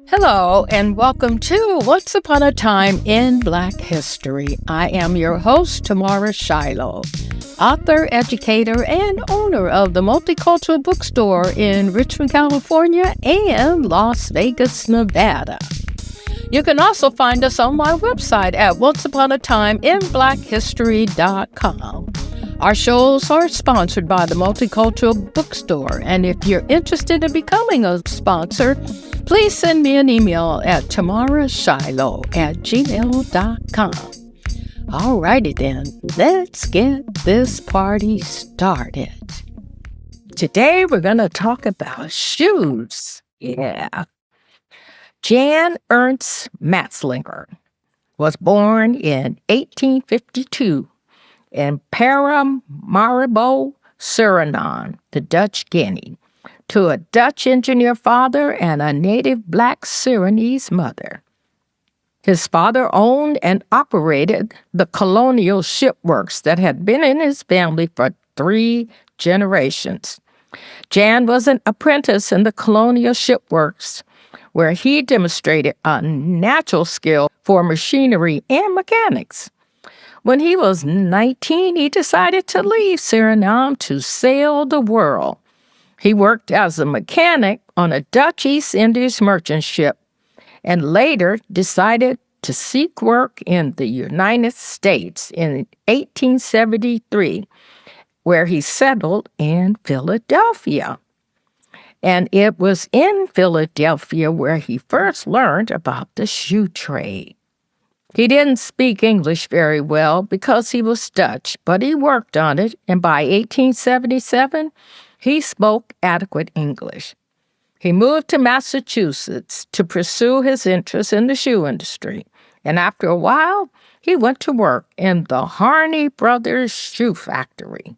Hello, and welcome to Once Upon a Time in Black History. I am your host, Tamara Shiloh, author, educator, and owner of the Multicultural Bookstore in Richmond, California, and Las Vegas, Nevada. You can also find us on my website at onceuponatimeinblackhistory.com. Our shows are sponsored by the Multicultural Bookstore, and if you're interested in becoming a sponsor, please send me an email at tamarashiloh@gmail.com. Alrighty then, let's get this party started. Today we're going to talk about shoes. Jan Ernst Matzeliger was born in 1852 in Paramaribo, Suriname, the Dutch Guinea, to a Dutch engineer father and a native black Surinamese mother. His father owned and operated the colonial shipworks that had been in his family for 3 generations. Jan was an apprentice in the colonial shipworks, where he demonstrated a natural skill for machinery and mechanics. When he was 19, he decided to leave Suriname to sail the world. He worked as a mechanic on a Dutch East Indies merchant ship and later decided to seek work in the United States in 1873, where he settled in Philadelphia. And it was in Philadelphia where he first learned about the shoe trade. He didn't speak English very well because he was Dutch, but he worked on it, and by 1877, he spoke adequate English. He moved to Massachusetts to pursue his interest in the shoe industry, and after a while, he went to work in the Harney Brothers Shoe Factory.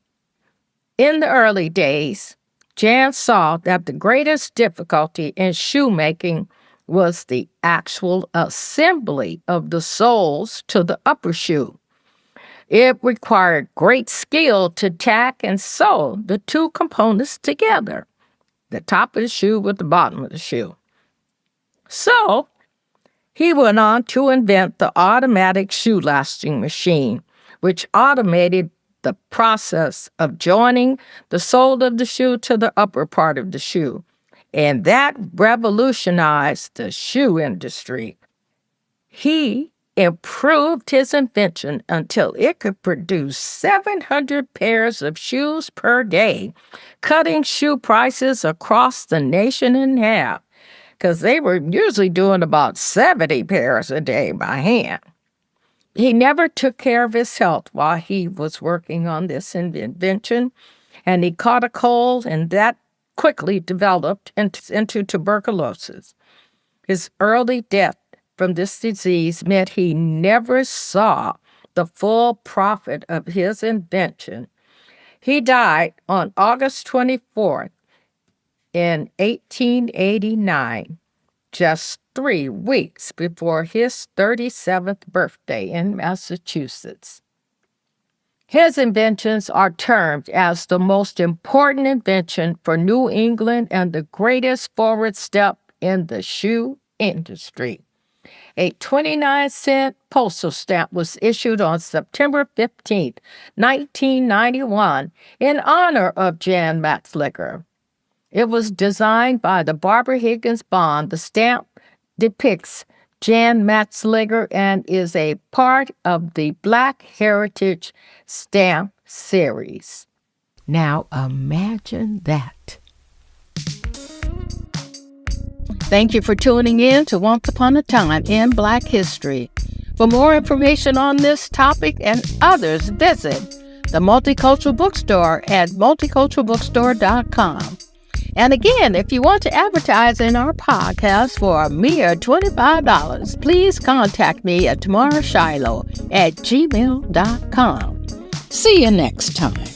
In the early days, Jan saw that the greatest difficulty in shoemaking was the actual assembly of the soles to the upper shoe. It required great skill to tack and sew the 2 components together, the top of the shoe with the bottom of the shoe. So, he went on to invent the automatic shoe lasting machine, which automated the process of joining the sole of the shoe to the upper part of the shoe. And that revolutionized the shoe industry. He improved his invention until it could produce 700 pairs of shoes per day, cutting shoe prices across the nation in half, because they were usually doing about 70 pairs a day by hand. He never took care of his health while he was working on this invention, and he caught a cold, and that quickly developed into tuberculosis. His early death from this disease meant he never saw the full profit of his invention. He died on August 24th in 1889, just 3 weeks before his 37th birthday in Massachusetts. His inventions are termed as the most important invention for New England and the greatest forward step in the shoe industry. A 29-cent postal stamp was issued on September 15, 1991, in honor of Jan Matzeliger. It was designed by the Barbara Higgins Bond. The stamp depicts Jan Matzeliger and is a part of the Black Heritage Stamp Series. Now imagine that. Thank you for tuning in to Once Upon a Time in Black History. For more information on this topic and others, visit the Multicultural Bookstore at multiculturalbookstore.com. And again, if you want to advertise in our podcast for a mere $25, please contact me at tamarashiloh@gmail.com. See you next time.